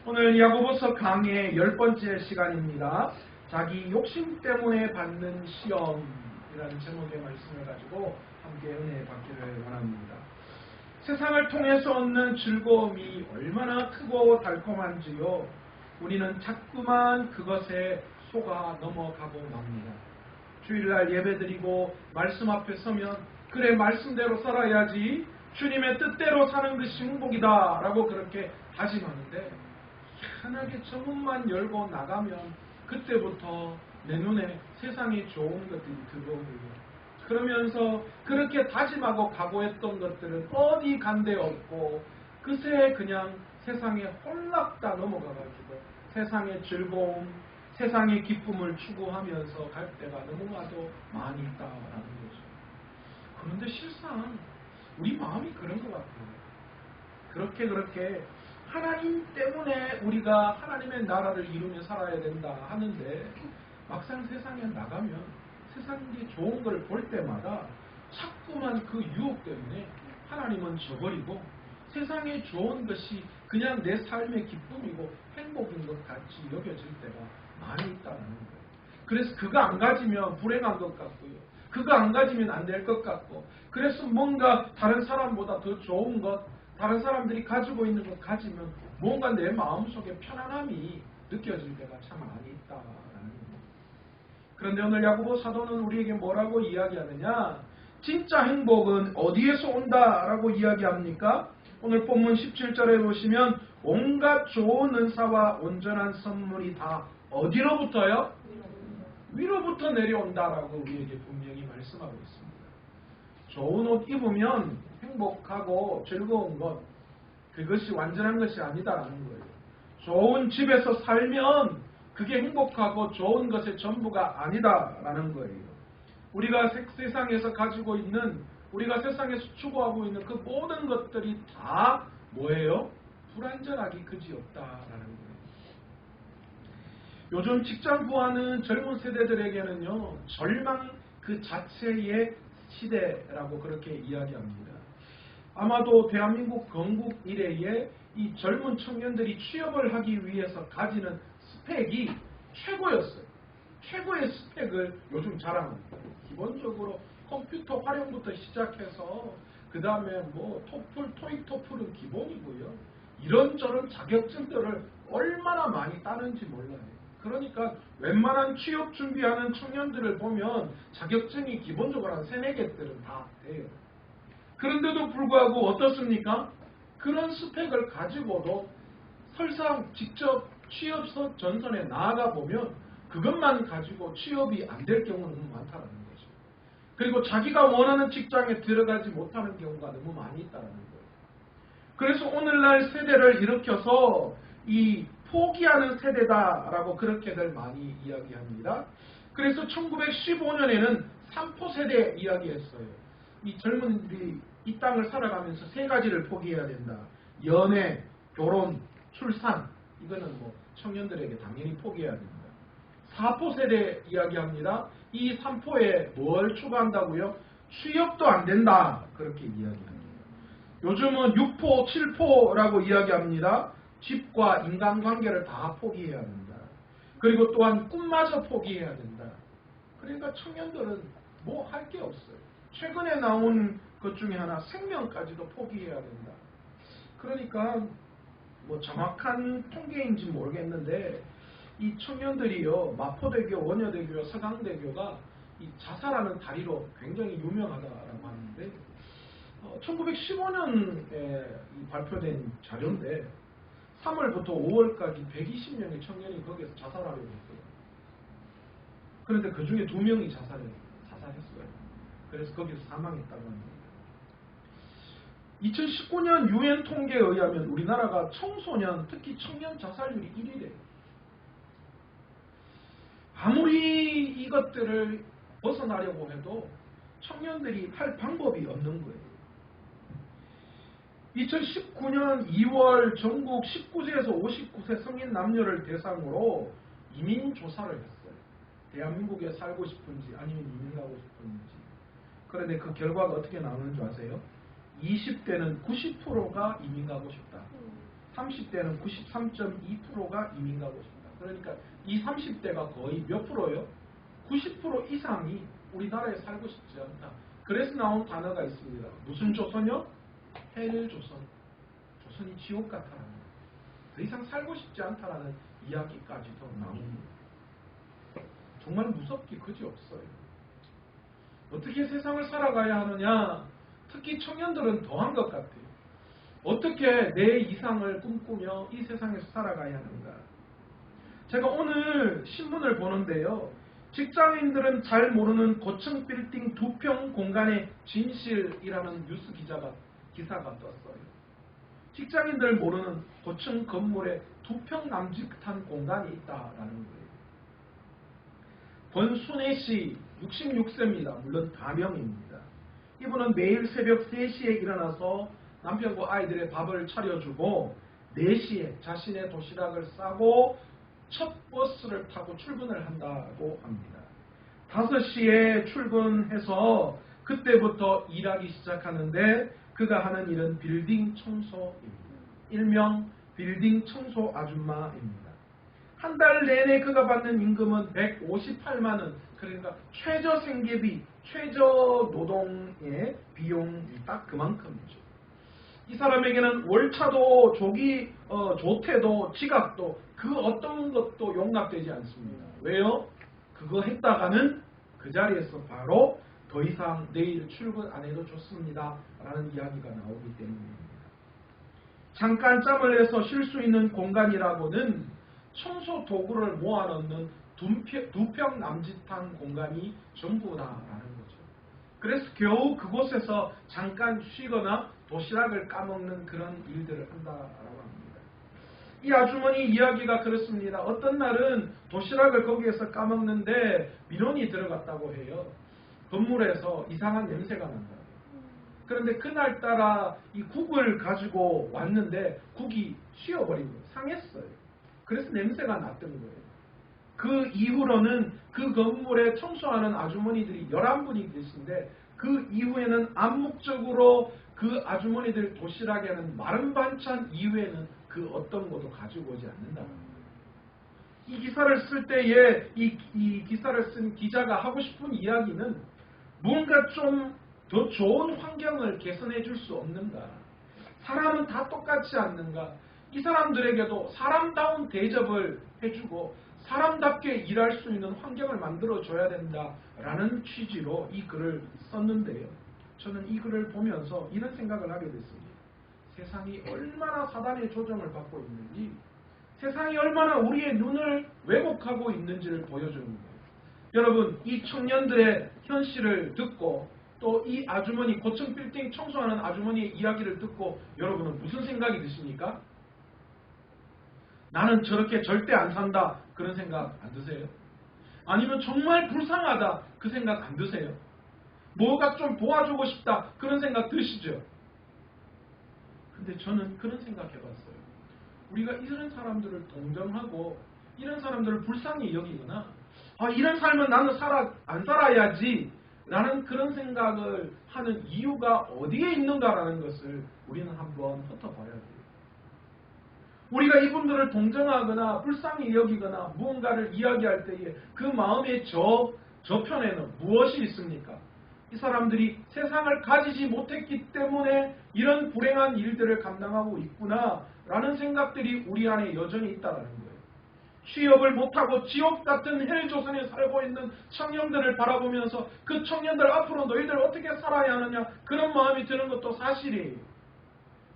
오늘 야고보서 강의 10번째 시간입니다. 자기 욕심 때문에 받는 시험이라는 제목의 말씀을 가지고 함께 은혜 받기를 원합니다. 세상을 통해서 얻는 즐거움이 얼마나 크고 달콤한지요. 우리는 자꾸만 그것에 속아 넘어가고 맙니다. 주일날 예배드리고 말씀 앞에 서면 그래 말씀대로 살아야지, 주님의 뜻대로 사는 것이 행복이다 라고 그렇게 다짐하는데, 희한하게 저문만 열고 나가면 그때부터 내 눈에 세상에 좋은 것들이 들어오고요. 그러면서 그렇게 다짐하고 각오했던 것들은 어디 간데 없고 그새 그냥 세상에 홀락다 넘어가가지고 세상의 즐거움, 세상의 기쁨을 추구하면서 갈 때가 너무나도 많이 있다라는 거죠. 그런데 실상 우리 마음이 그런 것 같아요. 그렇게 하나님 때문에 우리가 하나님의 나라를 이루며 살아야 된다 하는데, 막상 세상에 나가면 세상에 좋은 걸 볼 때마다 자꾸만 그 유혹 때문에 하나님은 저버리고 세상에 좋은 것이 그냥 내 삶의 기쁨이고 행복인 것 같이 여겨질 때가 많이 있다는 거예요. 그래서 그거 안 가지면 불행한 것 같고요. 그거 안 가지면 안 될 것 같고, 그래서 뭔가 다른 사람보다 더 좋은 것, 다른 사람들이 가지고 있는 것 가지면 뭔가 내 마음속에 편안함이 느껴질 때가 참 많이 있다라는 거예요. 그런데 오늘 야고보 사도는 우리에게 뭐라고 이야기하느냐? 진짜 행복은 어디에서 온다라고 이야기합니까? 오늘 본문 17절에 보시면 온갖 좋은 은사와 온전한 선물이 다 어디로부터요? 위로부터 내려온다라고 우리에게 분명히 말씀하고 있습니다. 좋은 옷 입으면 행복하고 즐거운 것, 그것이 완전한 것이 아니다라는 거예요. 좋은 집에서 살면 그게 행복하고 좋은 것의 전부가 아니다라는 거예요. 우리가 세상에서 가지고 있는, 우리가 세상에서 추구하고 있는 그 모든 것들이 다 뭐예요? 불완전하기 그지없다라는 거예요. 요즘 직장 구하는 젊은 세대들에게는요, 절망 그 자체의 시대라고 그렇게 이야기합니다. 아마도 대한민국 건국 이래에 이 젊은 청년들이 취업을 하기 위해서 가지는 스펙이 최고였어요. 최고의 스펙을 요즘 자랑합니다. 기본적으로 컴퓨터 활용부터 시작해서 그 다음에 뭐 토플, 토익, 토플은 기본이고요. 이런저런 자격증들을 얼마나 많이 따는지 몰라요. 그러니까 웬만한 취업 준비하는 청년들을 보면 자격증이 기본적으로 한 3-4개들은 다 돼요. 그런데도 불구하고 어떻습니까? 그런 스펙을 가지고도 설사 직접 취업서 전선에 나아가 보면 그것만 가지고 취업이 안 될 경우는 너무 많다는 거죠. 그리고 자기가 원하는 직장에 들어가지 못하는 경우가 너무 많이 있다는 거예요. 그래서 오늘날 세대를 일으켜서 이 포기하는 세대다라고 그렇게들 많이 이야기합니다. 그래서 1915년에는 3포 세대 이야기했어요. 이 젊은이들이 이 땅을 살아가면서 3가지를 포기해야 된다. 연애, 결혼, 출산. 이거는 뭐 청년들에게 당연히 포기해야 된다. 4포 세대 이야기합니다. 이 3포에 뭘 추가한다고요? 취업도 안 된다. 그렇게 이야기합니다. 요즘은 6포, 7포라고 이야기합니다. 집과 인간관계를 다 포기해야 된다. 그리고 또한 꿈마저 포기해야 된다. 그러니까 청년들은 뭐 할 게 없어요. 최근에 나온 것 중에 하나, 생명까지도 포기해야 된다. 그러니까 뭐 정확한 통계인지 모르겠는데 이 청년들이요, 마포대교, 원효대교, 서강대교가 이 자살하는 다리로 굉장히 유명하다라고 하는데 1915년에 발표된 자료인데 3월부터 5월까지 120명의 청년이 거기에서 자살하려고 했어요. 그런데 그 중에 2명이 자살했어요. 그래서 거기서 사망했다고 합니다. 2019년 UN 통계에 의하면 우리나라가 청소년, 특히 청년 자살률이 1위래요. 아무리 이것들을 벗어나려고 해도 청년들이 할 방법이 없는 거예요. 2019년 2월 전국 19세에서 59세 성인 남녀를 대상으로 이민조사를 했어요. 대한민국에 살고 싶은지 아니면 이민 가고 싶은지. 그런데 그 결과가 어떻게 나오는 줄 아세요? 20대는 90%가 이민 가고 싶다. 30대는 93.2%가 이민 가고 있습니다. 그러니까 이 30대가 거의 몇 프로요? 90% 이상이 우리나라에 살고 싶지 않다. 그래서 나온 단어가 있습니다. 무슨 조선요? 헬조선. 조선이 지옥 같다라는 거예요. 더 이상 살고 싶지 않다라는 이야기까지도 나옵니다. 정말 무섭기 그지없어요. 어떻게 세상을 살아가야 하느냐? 특히 청년들은 더한 것 같아요. 어떻게 내 이상을 꿈꾸며 이 세상에서 살아가야 하는가? 제가 오늘 신문을 보는데요. 직장인들은 잘 모르는 고층 빌딩 2평 공간의 진실이라는 뉴스 기사가 떴어요. 직장인들 모르는 고층 건물에 2평 남짓한 공간이 있다라는 거예요. 권순애 씨 66세입니다. 물론 가명입니다. 이분은 매일 새벽 3시에 일어나서 남편과 아이들의 밥을 차려주고 4시에 자신의 도시락을 싸고 첫 버스를 타고 출근을 한다고 합니다. 5시에 출근해서 그때부터 일하기 시작하는데 그가 하는 일은 빌딩 청소입니다. 일명 빌딩 청소 아줌마입니다. 한 달 내내 그가 받는 임금은 158만 원, 그러니까 최저 생계비, 최저 노동의 비용이 딱 그만큼이죠. 이 사람에게는 월차도 조퇴도 지각도 그 어떤 것도 용납되지 않습니다. 왜요? 그거 했다가는 그 자리에서 바로 더 이상 내일 출근 안 해도 좋습니다 라는 이야기가 나오기 때문입니다. 잠깐 짬을 내서 쉴 수 있는 공간이라고는 청소 도구를 모아놓는 2평 남짓한 공간이 전부다라는 거죠. 그래서 겨우 그곳에서 잠깐 쉬거나 도시락을 까먹는 그런 일들을 한다라고 합니다. 이 아주머니 이야기가 그렇습니다. 어떤 날은 도시락을 거기에서 까먹는데 민원이 들어갔다고 해요. 건물에서 이상한 냄새가 난다. 그런데 그날따라 이 국을 가지고 왔는데 국이 쉬어버린 거예요. 상했어요. 그래서 냄새가 났던 거예요. 그 이후로는 그 건물에 청소하는 아주머니들이 11분이 계신데 그 이후에는 암묵적으로 그 아주머니들 도시락에는 마른 반찬 이후에는 그 어떤 것도 가지고 오지 않는다. 이 기사를 쓸 때에 이 기사를 쓴 기자가 하고 싶은 이야기는 뭔가 좀 더 좋은 환경을 개선해 줄 수 없는가? 사람은 다 똑같지 않는가? 이 사람들에게도 사람다운 대접을 해주고 사람답게 일할 수 있는 환경을 만들어줘야 된다라는 취지로 이 글을 썼는데요. 저는 이 글을 보면서 이런 생각을 하게 됐습니다. 세상이 얼마나 사단의 조정을 받고 있는지, 세상이 얼마나 우리의 눈을 왜곡하고 있는지를 보여주는 거예요. 여러분, 이 청년들의 현실을 듣고 또 이 아주머니, 고층 빌딩 청소하는 아주머니의 이야기를 듣고 여러분은 무슨 생각이 드십니까? 나는 저렇게 절대 안 산다. 그런 생각 안 드세요? 아니면 정말 불쌍하다. 그 생각 안 드세요? 뭐가 좀 도와주고 싶다. 그런 생각 드시죠? 근데 저는 그런 생각 해봤어요. 우리가 이런 사람들을 동정하고 이런 사람들을 불쌍히 여기거나 이런 삶은 나는 안 살아야지 라는 그런 생각을 하는 이유가 어디에 있는가라는 것을 우리는 한번 훑어봐야 돼요. 우리가 이분들을 동정하거나 불쌍히 여기거나 무언가를 이야기할 때에 그 마음의 저편에는 무엇이 있습니까? 이 사람들이 세상을 가지지 못했기 때문에 이런 불행한 일들을 감당하고 있구나 라는 생각들이 우리 안에 여전히 있다는 거예요. 취업을 못하고 지옥 같은 헬조선에 살고 있는 청년들을 바라보면서 그 청년들 앞으로 너희들 어떻게 살아야 하느냐 그런 마음이 드는 것도 사실이에요.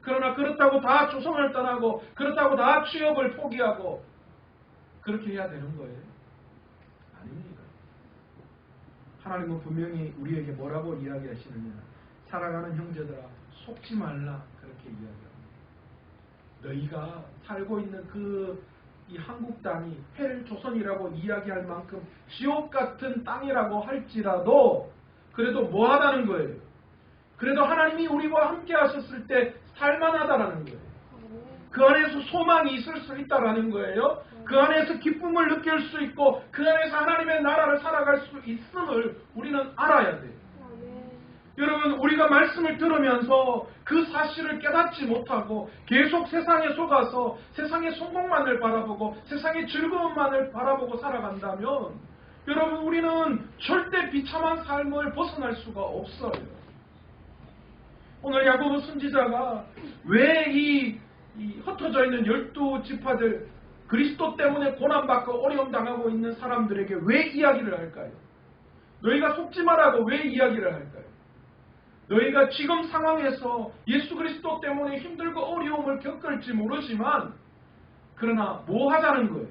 그러나 그렇다고 다 조선을 떠나고 그렇다고 다 취업을 포기하고 그렇게 해야 되는 거예요? 아닙니다. 하나님은 분명히 우리에게 뭐라고 이야기하시느냐. 사랑하는 형제들아 속지 말라 그렇게 이야기합니다. 너희가 살고 있는 이 한국 땅이 헬조선이라고 이야기할 만큼 지옥 같은 땅이라고 할지라도 그래도 뭐하다는 거예요? 그래도 하나님이 우리와 함께 하셨을 때 살만하다라는 거예요. 그 안에서 소망이 있을 수 있다라는 거예요. 그 안에서 기쁨을 느낄 수 있고 그 안에서 하나님의 나라를 살아갈 수 있음을 우리는 알아야 돼요. 여러분, 우리가 말씀을 들으면서 그 사실을 깨닫지 못하고 계속 세상에 속아서 세상의 성공만을 바라보고 세상의 즐거움만을 바라보고 살아간다면 여러분, 우리는 절대 비참한 삶을 벗어날 수가 없어요. 오늘 야고보 선지자가 왜 이 흩어져 있는 12지파들, 그리스도 때문에 고난받고 어려움 당하고 있는 사람들에게 왜 이야기를 할까요? 너희가 속지 말라고 왜 이야기를 할까요? 너희가 지금 상황에서 예수 그리스도 때문에 힘들고 어려움을 겪을지 모르지만 그러나 뭐 하자는 거예요?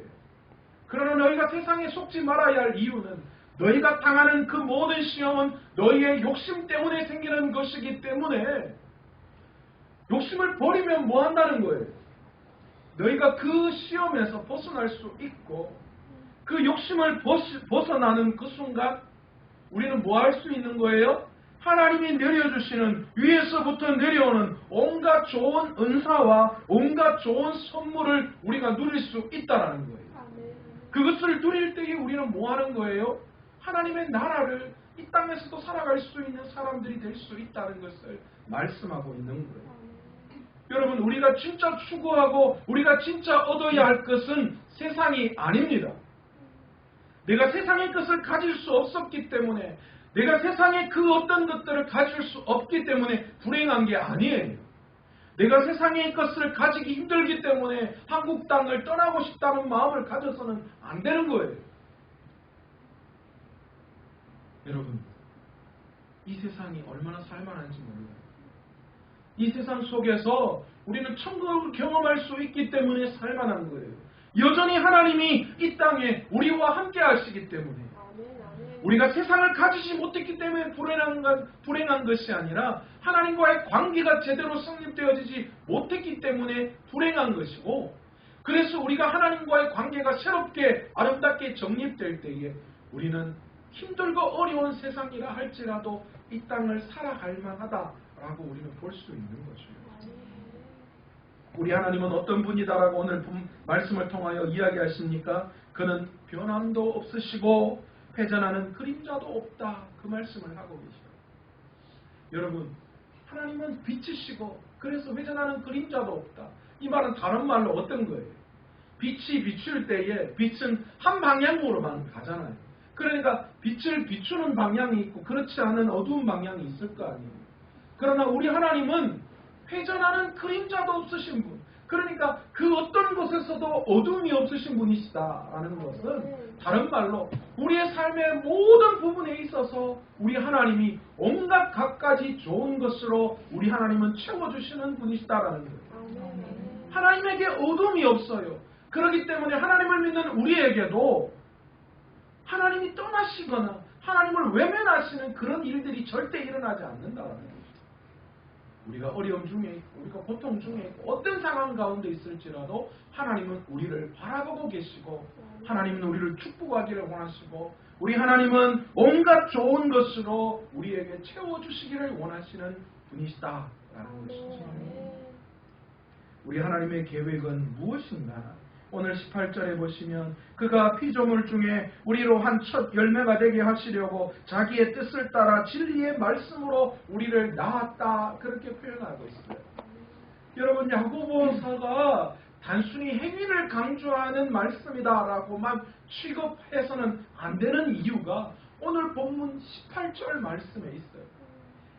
그러나 너희가 세상에 속지 말아야 할 이유는 너희가 당하는 그 모든 시험은 너희의 욕심 때문에 생기는 것이기 때문에 욕심을 버리면 뭐 한다는 거예요? 너희가 그 시험에서 벗어날 수 있고 그 욕심을 벗어나는 그 순간 우리는 뭐 할 수 있는 거예요? 하나님이 내려주시는 위에서부터 내려오는 온갖 좋은 은사와 온갖 좋은 선물을 우리가 누릴 수 있다는 거예요. 그것을 누릴 때에 우리는 뭐 하는 거예요? 하나님의 나라를 이 땅에서도 살아갈 수 있는 사람들이 될 수 있다는 것을 말씀하고 있는 거예요. 여러분, 우리가 진짜 추구하고 우리가 진짜 얻어야 할 것은 세상이 아닙니다. 내가 세상의 것을 가질 수 없었기 때문에 내가 세상의 그 어떤 것들을 가질 수 없기 때문에 불행한 게 아니에요. 내가 세상의 것을 가지기 힘들기 때문에 한국 땅을 떠나고 싶다는 마음을 가져서는 안 되는 거예요. 여러분, 이 세상이 얼마나 살만한지 몰라요. 이 세상 속에서 우리는 천국을 경험할 수 있기 때문에 살만한 거예요. 여전히 하나님이 이 땅에 우리와 함께 하시기 때문에 우리가 세상을 가지지 못했기 때문에 불행한 것이 아니라 하나님과의 관계가 제대로 성립되어지지 못했기 때문에 불행한 것이고, 그래서 우리가 하나님과의 관계가 새롭게 아름답게 정립될 때에 우리는 힘들고 어려운 세상이라 할지라도 이 땅을 살아갈 만하다라고 우리는 볼 수 있는 거죠. 우리 하나님은 어떤 분이다라고 오늘 말씀을 통하여 이야기하십니까? 그는 변함도 없으시고 회전하는 그림자도 없다. 그 말씀을 하고 계시죠. 여러분, 하나님은 빛이시고 그래서 회전하는 그림자도 없다. 이 말은 다른 말로 어떤 거예요? 빛이 비출 때에 빛은 한 방향으로만 가잖아요. 그러니까 빛을 비추는 방향이 있고 그렇지 않은 어두운 방향이 있을 거 아니에요. 그러나 우리 하나님은 회전하는 그림자도 없으신 분, 그러니까 그 어떤 곳에서도 어둠이 없으신 분이시다라는 것은 다른 말로 우리의 삶의 모든 부분에 있어서 우리 하나님이 온갖 갖가지 좋은 것으로 우리 하나님은 채워주시는 분이시다라는 거예요. 하나님에게 어둠이 없어요. 그렇기 때문에 하나님을 믿는 우리에게도 하나님이 떠나시거나 하나님을 외면하시는 그런 일들이 절대 일어나지 않는다라는 거예요. 우리가 어려움 중에 있고 우리가 고통 중에 있고 어떤 상황 가운데 있을지라도 하나님은 우리를 바라보고 계시고 하나님은 우리를 축복하기를 원하시고 우리 하나님은 온갖 좋은 것으로 우리에게 채워주시기를 원하시는 분이시다라는 것이죠. 우리 하나님의 계획은 무엇인가? 오늘 18절에 보시면 그가 피조물 중에 우리로 한 첫 열매가 되게 하시려고 자기의 뜻을 따라 진리의 말씀으로 우리를 낳았다. 그렇게 표현하고 있어요. 여러분, 야고보서가 단순히 행위를 강조하는 말씀이다라고만 취급해서는 안 되는 이유가 오늘 본문 18절 말씀에 있어요.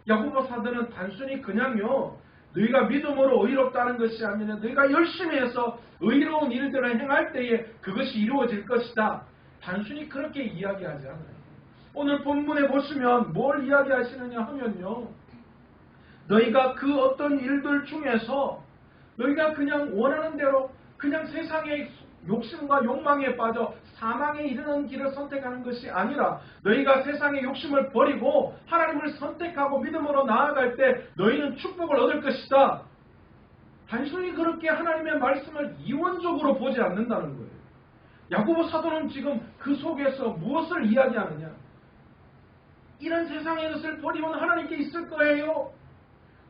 야고보 사도는 단순히 그냥요 너희가 믿음으로 의롭다는 것이 아니라 너희가 열심히 해서 의로운 일들을 행할 때에 그것이 이루어질 것이다. 단순히 그렇게 이야기하지 않아요. 오늘 본문에 보시면 뭘 이야기하시느냐 하면요. 너희가 그 어떤 일들 중에서 너희가 그냥 원하는 대로 그냥 세상의 욕심과 욕망에 빠져 사망에 이르는 길을 선택하는 것이 아니라 너희가 세상의 욕심을 버리고 하나님을 선택하고 믿음으로 나아갈 때 너희는 축복을 얻을 것이다. 단순히 그렇게 하나님의 말씀을 이원적으로 보지 않는다는 거예요. 야고보 사도는 지금 그 속에서 무엇을 이야기하느냐? 이런 세상의 것을 버리면 하나님께 있을 거예요.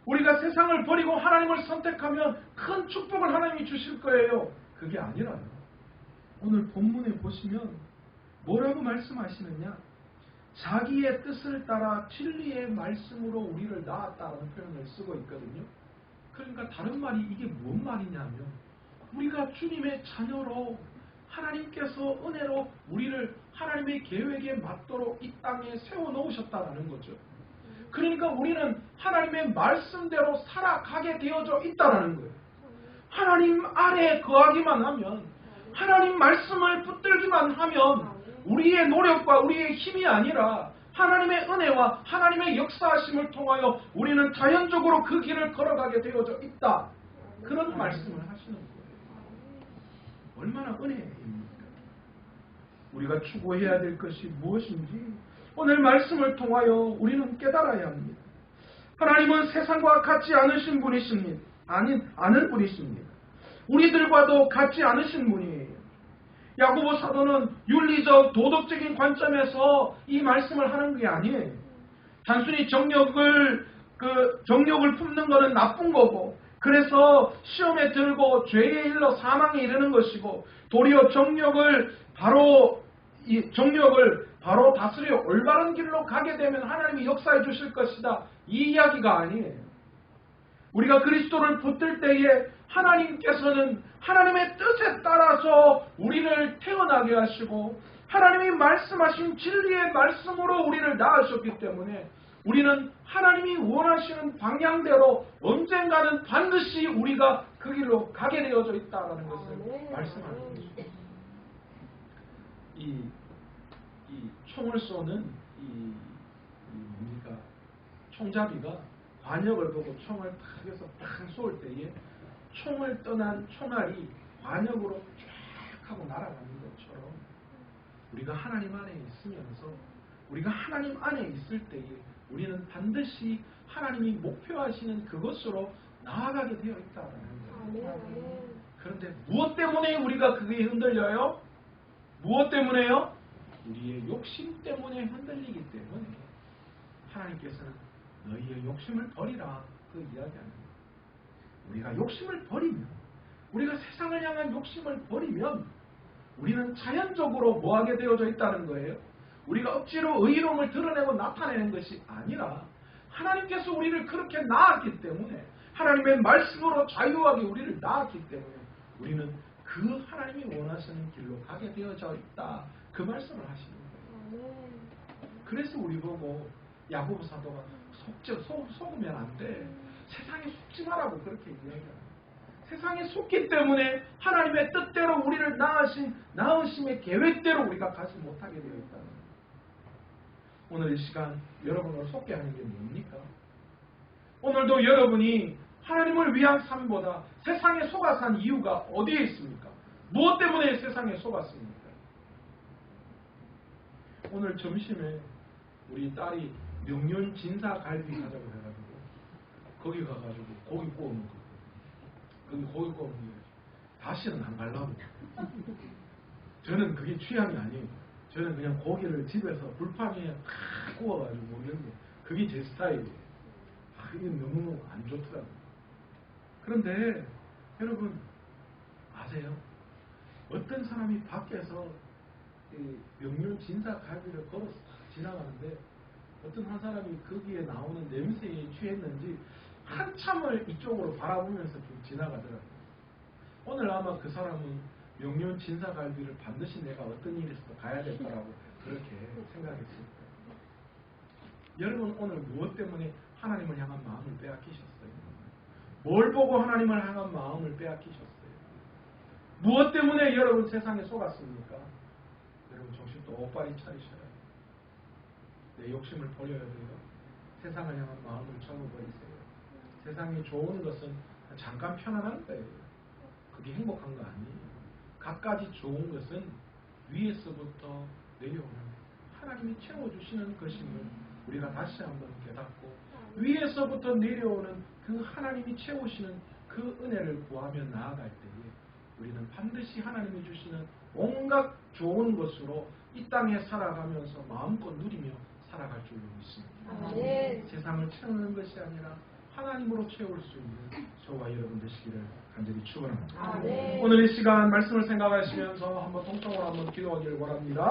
우리가 세상을 버리고 하나님을 선택하면 큰 축복을 하나님이 주실 거예요. 그게 아니라요. 오늘 본문에 보시면 뭐라고 말씀하시느냐? 자기의 뜻을 따라 진리의 말씀으로 우리를 낳았다는 표현을 쓰고 있거든요. 그러니까 다른 말이 이게 뭔 말이냐면 우리가 주님의 자녀로 하나님께서 은혜로 우리를 하나님의 계획에 맞도록 이 땅에 세워놓으셨다는 거죠. 그러니까 우리는 하나님의 말씀대로 살아가게 되어져 있다는 거예요. 하나님 아래에 거하기만 하면, 하나님 말씀을 붙들기만 하면 우리의 노력과 우리의 힘이 아니라 하나님의 은혜와 하나님의 역사하심을 통하여 우리는 자연적으로 그 길을 걸어가게 되어져 있다. 그런 말씀을 하시는 거예요. 얼마나 은혜입니까? 우리가 추구해야 될 것이 무엇인지 오늘 말씀을 통하여 우리는 깨달아야 합니다. 하나님은 세상과 같지 않으신 분이십니다. 아는 분이십니다. 우리들과도 같지 않으신 분이에요. 야고보 사도는 윤리적 도덕적인 관점에서 이 말씀을 하는 게 아니에요. 단순히 정욕을 품는 것은 나쁜 거고, 그래서 시험에 들고 죄에 일러 사망에 이르는 것이고, 도리어 정욕을 바로 다스려 올바른 길로 가게 되면 하나님이 역사해 주실 것이다. 이 이야기가 아니에요. 우리가 그리스도를 붙들 때에 하나님께서는 하나님의 뜻에 따라서 우리를 태어나게 하시고 하나님이 말씀하신 진리의 말씀으로 우리를 낳으셨기 때문에 우리는 하나님이 원하시는 방향대로 언젠가는 반드시 우리가 그 길로 가게 되어져 있다는 것을 말씀하는 것입니다. 이 총을 쏘는 총잡이가 관역을 보고 총을 탁 해서 탁 쏠 때에 총을 떠난 총알이 관역으로 쫙 하고 날아가는 것처럼 우리가 하나님 안에 있으면서 우리가 하나님 안에 있을 때에 우리는 반드시 하나님이 목표하시는 그것으로 나아가게 되어 있다는 거예요. 그런데 무엇 때문에 우리가 그게 흔들려요? 무엇 때문에요? 우리의 욕심 때문에 흔들리기 때문에 하나님께서는 너희의 욕심을 버리라 그 이야기하는 거예요. 우리가 욕심을 버리면, 우리가 세상을 향한 욕심을 버리면 우리는 자연적으로 뭐하게 되어져 있다는 거예요? 우리가 억지로 의로움을 드러내고 나타내는 것이 아니라 하나님께서 우리를 그렇게 낳았기 때문에, 하나님의 말씀으로 자유하게 우리를 낳았기 때문에 우리는 그 하나님이 원하시는 길로 가게 되어져 있다. 그 말씀을 하시는 거예요. 그래서 우리 보고 야고보 사도가 속으면 안 돼. 세상에 속지 말라고 그렇게 이야기해요. 세상에 속기 때문에 하나님의 뜻대로 우리를 낳으심의 계획대로 우리가 가지 못하게 되어 있다는 거예요. 오늘 이 시간 여러분을 속게 하는 게 뭡니까? 오늘도 여러분이 하나님을 위한 삶보다 세상에 속아 산 이유가 어디에 있습니까? 무엇 때문에 세상에 속았습니까? 오늘 점심에 우리 딸이 명륜 진사갈비 가자고 해가지고 거기 가가지고 고기 구워 먹고 거기 고기 구워 먹고 다시는 안 가려고. 저는 그게 취향이 아니에요. 저는 그냥 고기를 집에서 불판 위에 탁 구워가지고 먹는 게 그게 제 스타일이에요. 그게 너무 안 좋더라고요. 그런데 여러분 아세요? 어떤 사람이 밖에서 명륜 진사갈비를 걸어서 지나가는데 어떤 한 사람이 거기에 나오는 냄새에 취했는지 한참을 이쪽으로 바라보면서 좀 지나가더라고요. 오늘 아마 그 사람은 명륜 진사갈비를 반드시 내가 어떤 일이 있어서 가야 될 거라고 그렇게 생각했을 거예요. 여러분 오늘 무엇 때문에 하나님을 향한 마음을 빼앗기셨어요? 뭘 보고 하나님을 향한 마음을 빼앗기셨어요? 무엇 때문에 여러분 세상에 속았습니까? 여러분 정신 똑바로 차리셔야 돼요. 내 욕심을 버려야 돼요. 세상을 향한 마음을 접어버리세요. 세상이 좋은 것은 잠깐 편안한 거예요. 그게 행복한 거 아니에요. 갖가지 좋은 것은 위에서부터 내려오는 하나님이 채워주시는 것임을 우리가 다시 한번 깨닫고 위에서부터 내려오는 그 하나님이 채우시는 그 은혜를 구하며 나아갈 때에 우리는 반드시 하나님이 주시는 온갖 좋은 것으로 이 땅에 살아가면서 마음껏 누리며 살아갈 줄로 믿습니다. 세상을 채우는 것이 아니라 하나님으로 채울 수 있는 저와 여러분 되시기를 간절히 축원합니다. 오늘 이 시간 말씀을 생각하시면서 한번 통성으로 한번 기도하기를 원합니다.